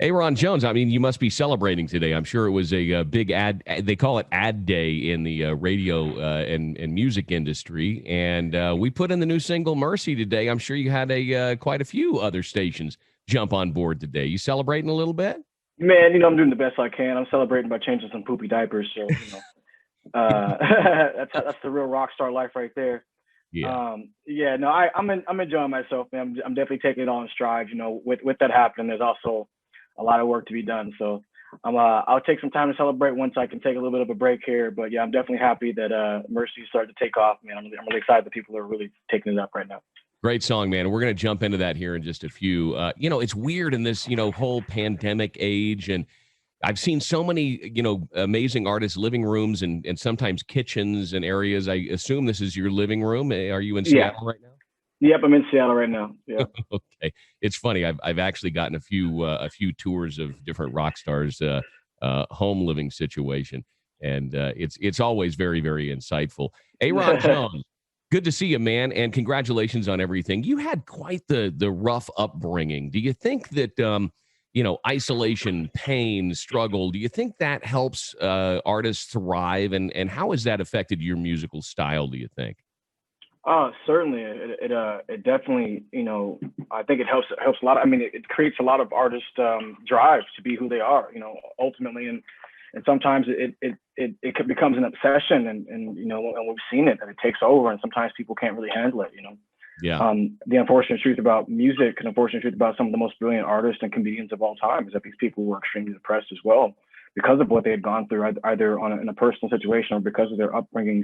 Ayron Jones, I mean, you must be celebrating today. I'm sure it was a, big ad. They call it ad day in the radio and music industry. And we put in the new single "Mercy" today. I'm sure you had quite a few other stations jump on board today. You celebrating a little bit? Man, I'm doing the best I can. I'm celebrating by changing some poopy diapers. So, that's the real rock star life right there. Yeah. Yeah, no, I'm enjoying myself, man. I'm definitely taking it all in stride. With that happening, there's also a lot of work to be done. So I'll take some time to celebrate once I can take a little bit of a break here. But yeah, I'm definitely happy that Mercy started to take off, man. I'm really excited that people are really taking it up right now. Great song, man. We're going to jump into that here in just a few. It's weird in this, whole pandemic age. And I've seen so many, amazing artists' living rooms and sometimes kitchens and areas. I assume this is your living room. Are you in Yeah. Seattle right now? Yep, I'm in Seattle right now. Yeah. Okay, it's funny. I've actually gotten a few tours of different rock stars' home living situation, and it's always very, very insightful. Ayron Jones, good to see you, man, and congratulations on everything. You had quite the rough upbringing. Do you think that isolation, pain, struggle? Do you think that helps artists thrive, and how has that affected your musical style? Do you think? Certainly. It definitely, I think it helps a lot. I mean, it creates a lot of artist drive to be who they are, ultimately, and sometimes it becomes an obsession, and we've seen it that it takes over, and sometimes people can't really handle it. Yeah. The unfortunate truth about music, and unfortunate truth about some of the most brilliant artists and comedians of all time, is that these people were extremely depressed as well because of what they had gone through, either in a personal situation or because of their upbringings.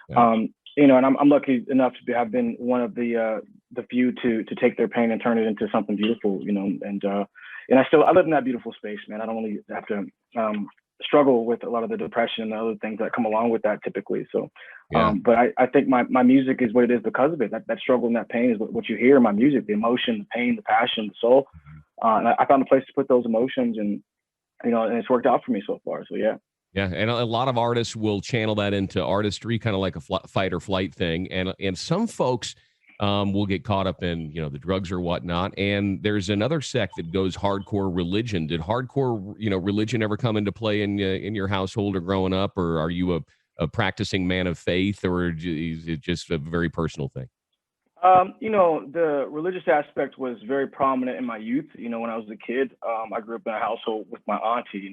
Yeah. And I'm lucky enough to have been one of the few to take their pain and turn it into something beautiful, and I live in that beautiful space, man. I don't really have to struggle with a lot of the depression and the other things that come along with that typically. So, Yeah. but I think my music is what it is because of it. That struggle and that pain is what you hear in my music: the emotion, the pain, the passion, the soul. And I found a place to put those emotions, and and it's worked out for me so far. So yeah. Yeah, and a lot of artists will channel that into artistry, kind of like a fight or flight thing, and some folks will get caught up in the drugs or whatnot. And there's another sect that goes hardcore religion. Did hardcore religion ever come into play in your household or growing up, or are you a practicing man of faith, or is it just a very personal thing? The religious aspect was very prominent in my youth. When I was a kid, I grew up in a household with my auntie,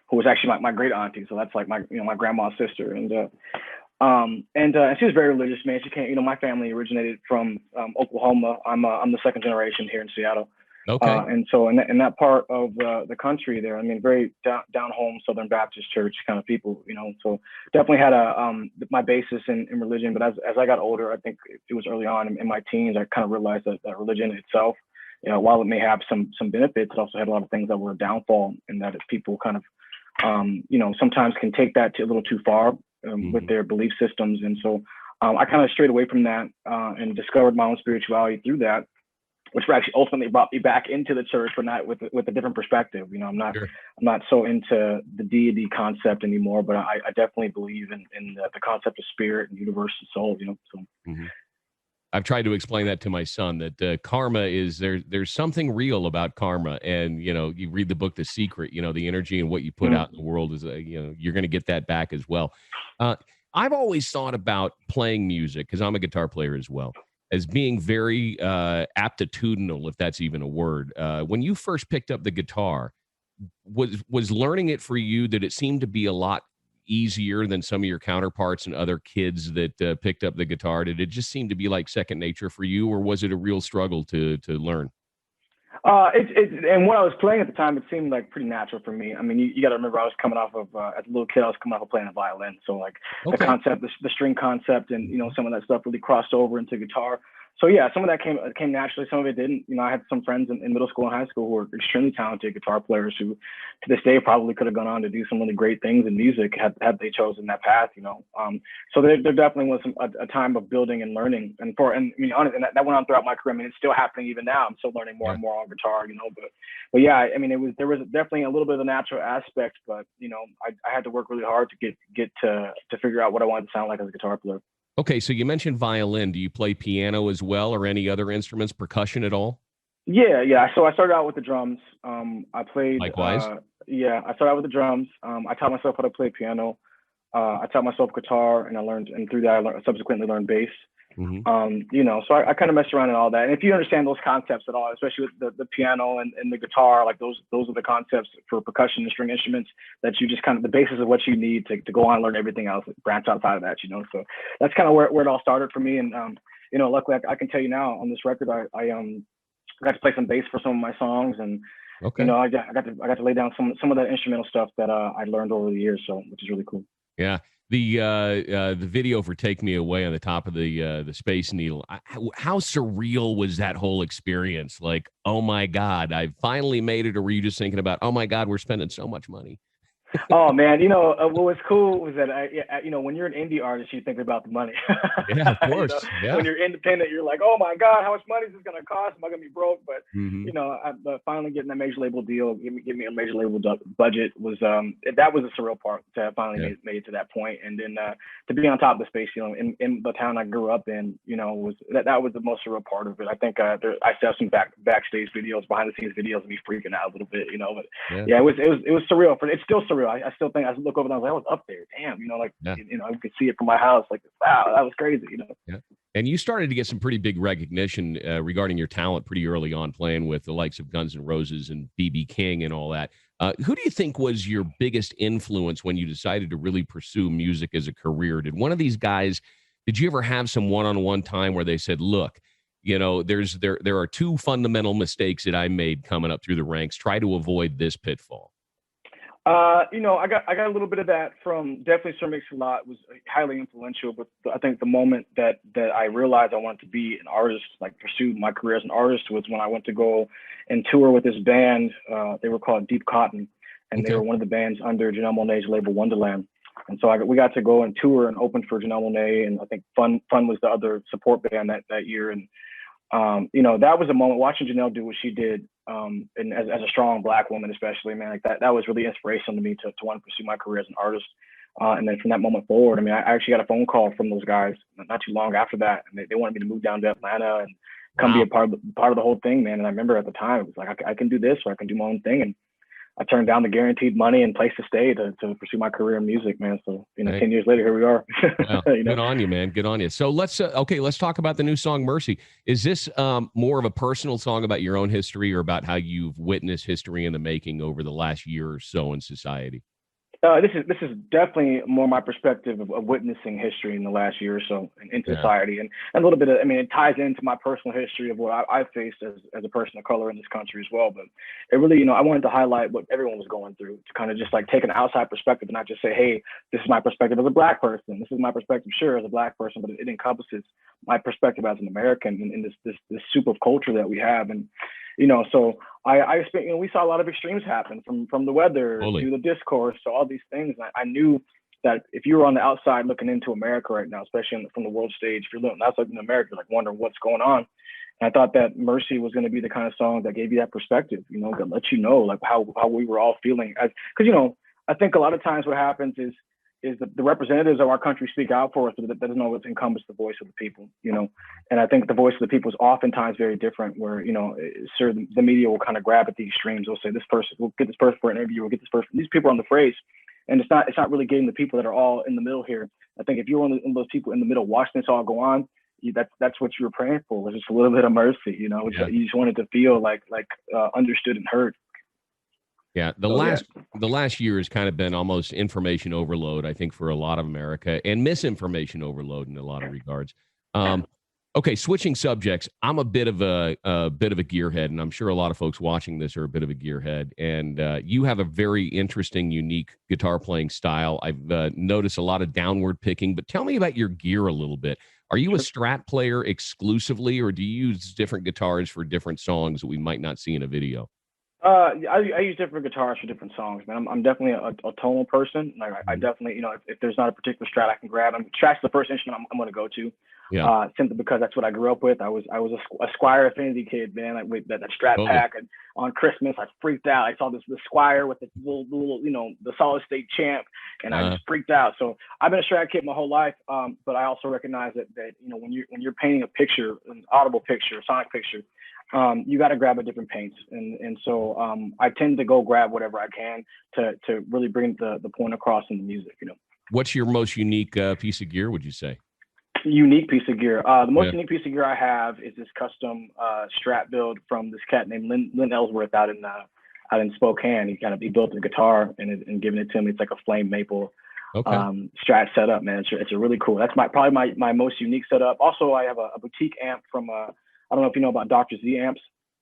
who was actually my great auntie. So that's like my grandma's sister. And she was very religious, man. She came, my family originated from Oklahoma. I'm the second generation here in Seattle. Okay. And so in that part of the country there, I mean, very down home Southern Baptist church kind of people, so definitely had my basis in religion. But as I got older, I think it was early on in my teens, I kind of realized that religion itself, while it may have some benefits, it also had a lot of things that were a downfall, and that if people kind of, sometimes can take that a little too far with their belief systems. And so I kind of strayed away from that and discovered my own spirituality through that, which actually ultimately brought me back into the church, but not with a different perspective. I'm not Sure. I'm not so into the deity concept anymore, but I definitely believe in the concept of spirit and universe and soul. So. Mm-hmm. I've tried to explain that to my son that karma is there's something real about karma. And, you read the book, The Secret, the energy and what you put out in the world is, you're going to get that back as well. I've always thought about playing music, because I'm a guitar player as well, as being very aptitudinal, if that's even a word. When you first picked up the guitar, was learning it for you that it seemed to be a lot easier than some of your counterparts and other kids that picked up the guitar? Did it just seem to be like second nature for you, or was it a real struggle to learn? And when I was playing at the time, it seemed like pretty natural for me. I mean, you got to remember, I was coming off of as a little kid, I was coming off of playing a violin, so like the concept, the string concept, and some of that stuff really crossed over into guitar. So yeah, some of that came naturally, some of it didn't. I had some friends in middle school and high school who were extremely talented guitar players who, to this day, probably could have gone on to do some really great things in music had they chosen that path. So there definitely was a time of building and learning, and I mean, honestly, and that went on throughout my career. I mean, it's still happening even now. I'm still learning more and more on guitar. But yeah, I mean, there was definitely a little bit of a natural aspect, but I had to work really hard to get to figure out what I wanted to sound like as a guitar player. Okay, so you mentioned violin. Do you play piano as well, or any other instruments, percussion at all? Yeah. So I started out with the drums. I played. Likewise. Yeah, I started out with the drums. I taught myself how to play piano. I taught myself guitar, and I learned, and through that, subsequently learned bass. Mm-hmm. So I kind of messed around and all that. And if you understand those concepts at all, especially with the piano and the guitar, like those are the concepts for percussion and string instruments that you just kind of the basis of what you need to go on and learn everything else, branch outside of that. So that's kind of where it all started for me. And luckily I can tell you now on this record, I got to play some bass for some of my songs, and okay. I got to lay down some of that instrumental stuff that I learned over the years. So which is really cool. Yeah. The video for "Take Me Away" on the top of the Space Needle. How surreal was that whole experience? Like, oh my God, I finally made it. Or were you just thinking about, oh my God, we're spending so much money? Oh man, what was cool was that when you're an indie artist, you think about the money. Yeah, of course. Yeah. When you're independent, you're like, oh my God, how much money is this gonna cost? Am I gonna be broke? But but finally getting that major label deal, give me a major label budget was that was a surreal part to have finally made it to that point, and then to be on top of the space, in the town I grew up in, was that was the most surreal part of it. I think I still have some backstage videos, behind the scenes videos of me freaking out a little bit, but it was surreal. It's still surreal. I still think I look over and I was like, I was up there. Damn, I could see it from my house. Like, wow, that was crazy, Yeah. And you started to get some pretty big recognition regarding your talent pretty early on, playing with the likes of Guns N' Roses and B.B. King and all that. Who do you think was your biggest influence when you decided to really pursue music as a career? Did you ever have some one-on-one time where they said, look, there are two fundamental mistakes that I made coming up through the ranks. Try to avoid this pitfall. I got a little bit of that from definitely Sir Mix-a-Lot was highly influential, but I think the moment that I realized I wanted to be an artist, like pursue my career as an artist, was when I went to go and tour with this band. They were called Deep Cotton, and they were one of the bands under Janelle Monáe's label Wonderland. And so we got to go and tour and open for Janelle Monáe, and I think Fun was the other support band that year. And that was a moment watching Janelle do what she did, and as a strong Black woman, especially, man, like that was really inspirational to me to want to pursue my career as an artist. And then from that moment forward, I mean, I actually got a phone call from those guys not too long after that, and they wanted me to move down to Atlanta and come be a part of the whole thing, man. And I remember at the time it was like I can do this, or I can do my own thing, and I turned down the guaranteed money and place to stay to pursue my career in music, man. So, 10 years later, here we are. Wow. Good on you, man. Good on you. So let's talk about the new song, Mercy. Is this more of a personal song about your own history, or about how you've witnessed history in the making over the last year or so in society? This is definitely more my perspective of witnessing history in the last year or so in society, and a little bit of, it ties into my personal history of what I've faced as a person of color in this country as well. But it really, I wanted to highlight what everyone was going through, to kind of just like take an outside perspective and not just say, hey, this is my perspective as a Black person. This is my perspective, sure, as a Black person, but it encompasses my perspective as an American in this soup of culture that we have. And so I expect, we saw a lot of extremes happen from the weather to the discourse to all these things. I knew that if you were on the outside looking into America right now, especially from the world stage, if you're looking outside in America, like wondering what's going on. And I thought that Mercy was going to be the kind of song that gave you that perspective, that let you know like how we were all feeling. Because, I think a lot of times what happens is the representatives of our country speak out for us, but that doesn't always encompass the voice of the people, And I think the voice of the people is oftentimes very different, where, the media will kind of grab at the extremes. They'll say we'll get this person for an interview, we'll get this person. These people are on the phrase. And it's not really getting the people that are all in the middle here. I think if you're one of those people in the middle watching this all go on, that's what you were praying for, was just a little bit of mercy, You just wanted to feel like understood and heard. Yeah, the last year has kind of been almost information overload, I think, for a lot of America, and misinformation overload in a lot of regards. Okay, switching subjects. I'm a bit of a gearhead, and I'm sure a lot of folks watching this are a bit of a gearhead. And you have a very interesting, unique guitar playing style. I've noticed a lot of downward picking, but tell me about your gear a little bit. Are you a Strat player exclusively, or do you use different guitars for different songs that we might not see in a video? I use different guitars for different songs, man. I'm definitely a tonal person. Like I definitely, if there's not a particular Strat I can grab, Strat's the first instrument I'm going to go to. Yeah. Simply because that's what I grew up with. I was a Squire Affinity kid, man. Like with that Strat pack, and on Christmas I freaked out. I saw the Squire with the little the solid state champ, and I just freaked out. So I've been a Strat kid my whole life. But I also recognize that when you're painting a picture, an audible picture, a sonic picture, you got to grab a different paints. And so I tend to go grab whatever I can to really bring the point across in the music, you know. What's your most unique piece of gear, would you say? Unique piece of gear. The most unique piece of gear I have is this custom Strat build from this cat named Lynn Ellsworth out in Spokane. He built a guitar and given it to me. It's like a flame maple Strat setup, man. It's a really cool. That's probably my most unique setup. Also, I have a boutique amp from I don't know if you know about Dr. Z amps.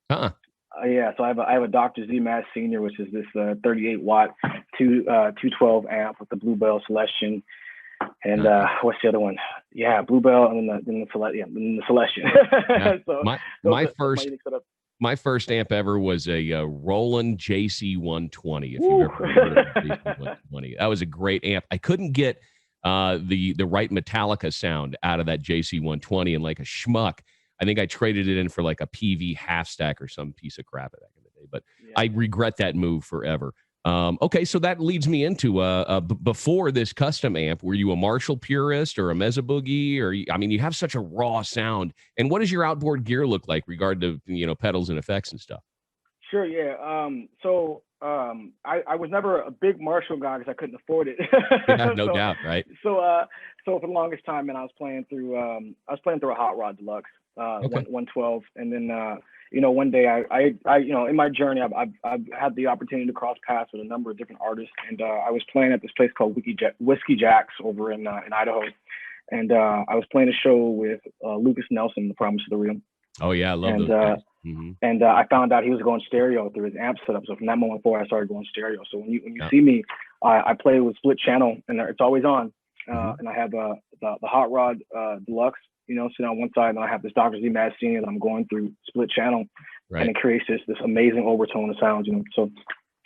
Yeah, so I have a Dr. Z Mass Senior, which is this 38 watt 212 amp with the Bluebell Celestion. And what's the other one? Yeah, Bluebell, and then the Celestion. Yeah. So my first amp ever was a Roland JC120. If you've ever heard of JC120, that was a great amp. I couldn't get the right Metallica sound out of that JC120, and like a schmuck, I think I traded it in for like a PV half stack or some piece of crap back in the day. But I regret that move forever. Okay, so that leads me into before this custom amp, were you a Marshall purist or a Mesa Boogie? Or I mean, you have such a raw sound. And what does your outboard gear look like regard to, you know, pedals and effects and stuff? Sure, yeah. I was never a big Marshall guy because I couldn't afford it. Yeah, no doubt, right? So for the longest time, man, I was playing through a Hot Rod Deluxe 112, and then you know, one day I you know, in my journey, I've had the opportunity to cross paths with a number of different artists, and I was playing at this place called Whiskey Jack's over in Idaho, and I was playing a show with Lucas Nelson, The Promise of the Real. Oh yeah, I love those guys. And I found out he was going stereo through his amp setup. So from that moment forward, I started going stereo. So when you see me, I play with split channel, and it's always on. And I have the Hot Rod Deluxe, you know, sitting on one side, and I have this Dr. Z Mad Senior that I'm going through split channel, and it creates this amazing overtone of sounds, you know. So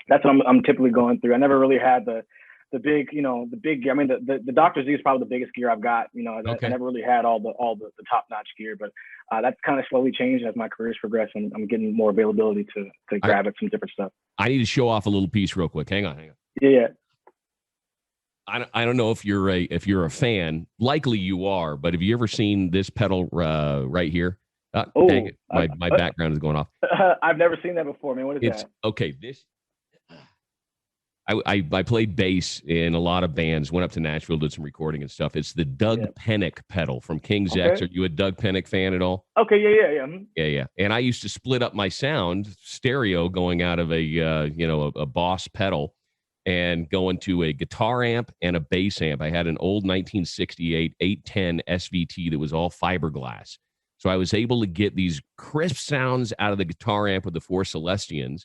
that's what I'm typically going through. I never really had the big, you know, I mean, the Dr. Z is probably the biggest gear I've got, you know. I never really had all the top notch gear, but that's kind of slowly changed as my career's progressed, and I'm getting more availability to grab at some different stuff. I need to show off a little piece real quick. Hang on. Yeah. I don't know if you're a fan. Likely you are, but have you ever seen this pedal right here? Dang it. My background is going off. I've never seen that before, man. What is that? Okay, this. I played bass in a lot of bands, went up to Nashville, did some recording and stuff. It's the Doug Pennick pedal from King's X. Are you a Doug Pennick fan at all? Okay, yeah. Yeah. And I used to split up my sound stereo going out of a Boss pedal and going to a guitar amp and a bass amp. I had an old 1968 810 SVT that was all fiberglass. So I was able to get these crisp sounds out of the guitar amp with the four Celestians,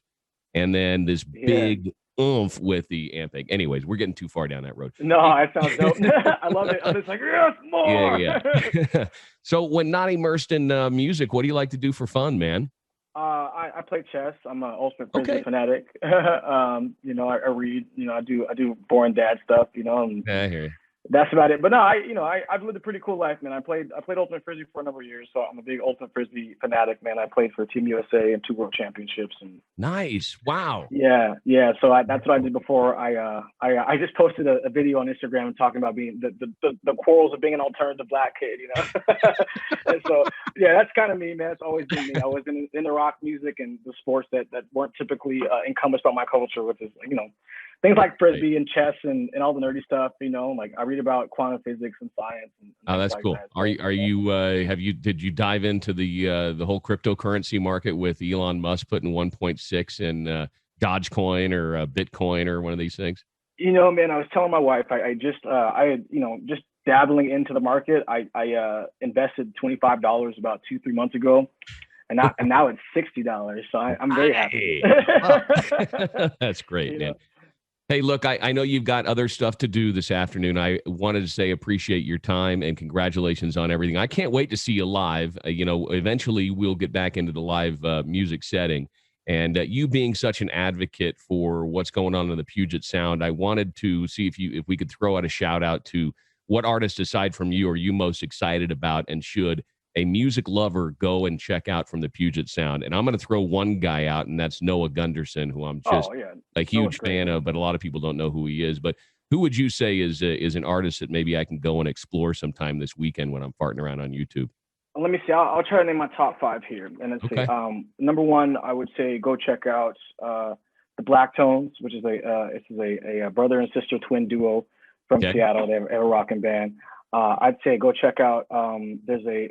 and then this big oomph with the amp. Anyways, we're getting too far down that road. No, that sounds dope. I love it. I'm just like, yes, more. Yeah. So when not immersed in music, what do you like to do for fun, man? I play chess. I'm an ultimate frisbee fanatic. You know, I read. You know, I do boring dad stuff. You know, and I hear you. That's about it. But no, I've lived a pretty cool life, man. I played ultimate frisbee for a number of years, so I'm a big ultimate frisbee fanatic, man. I played for Team USA and 2 world championships. And nice, wow. Yeah. So that's what I did before. I just posted a video on Instagram talking about being the quarrels of being an alternative black kid, you know. And so yeah, that's kind of me, man. It's always been me. I was in the rock music and the sports that weren't typically encompassed by my culture, which is, you know, things like frisbee and chess and all the nerdy stuff, you know, like I read about quantum physics and science. And that's like cool. That. Did you dive into the whole cryptocurrency market with Elon Musk putting 1.6 in Dogecoin or Bitcoin or one of these things? You know, man, I was telling my wife, I had, you know, just dabbling into the market. I invested $25 about 2-3 months ago. And now it's $60. So I'm very happy. That's great, man. Hey, look, I know you've got other stuff to do this afternoon. I wanted to say appreciate your time and congratulations on everything. I can't wait to see you live. You know, eventually we'll get back into the live music setting. And you being such an advocate for what's going on in the Puget Sound, I wanted to see if we could throw out a shout out to what artists aside from you are you most excited about and should a music lover go and check out from the Puget Sound. And I'm going to throw one guy out, and that's Noah Gunderson, who I'm just a huge fan of, but a lot of people don't know who he is. But who would you say is an artist that maybe I can go and explore sometime this weekend when I'm farting around on YouTube? let me see. I'll try to name my top 5 here, and let's see. Number 1, I would say go check out the Black Tones, which is a brother and sister twin duo from Seattle. They're a rocking band. I'd say go check out. There's a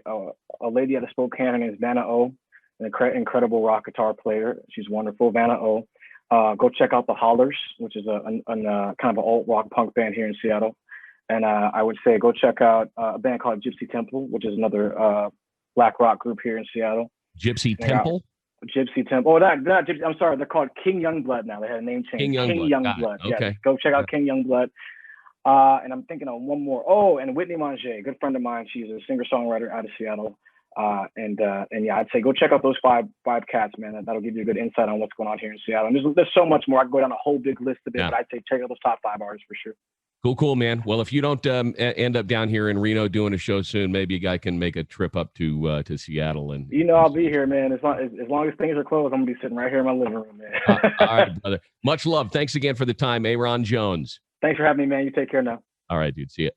lady out of Spokane. Her name is Vanna O, an incredible rock guitar player. She's wonderful, Vanna O. Go check out the Hollers, which is a kind of an alt rock punk band here in Seattle. And I would say go check out a band called Gypsy Temple, which is another black rock group here in Seattle. Gypsy Temple? Gypsy Temple. Oh, not Gypsy. I'm sorry. They're called King Youngblood now. They had a name change. King Youngblood. Yes. Okay. Go check out King Youngblood. And I'm thinking of one more. Oh, and Whitney Mange, good friend of mine. She's a singer-songwriter out of Seattle. And yeah, I'd say go check out those five cats, man. That'll give you a good insight on what's going on here in Seattle. And there's so much more. I could go down a whole big list of it, but I'd say check out those top 5 artists for sure. Cool, man. Well, if you don't end up down here in Reno doing a show soon, maybe a guy can make a trip up to Seattle. And I'll be here, man. As long as things are closed, I'm gonna be sitting right here in my living room, man. All right, brother. Much love. Thanks again for the time, Ayron Jones. Thanks for having me, man. You take care now. All right, dude. See ya.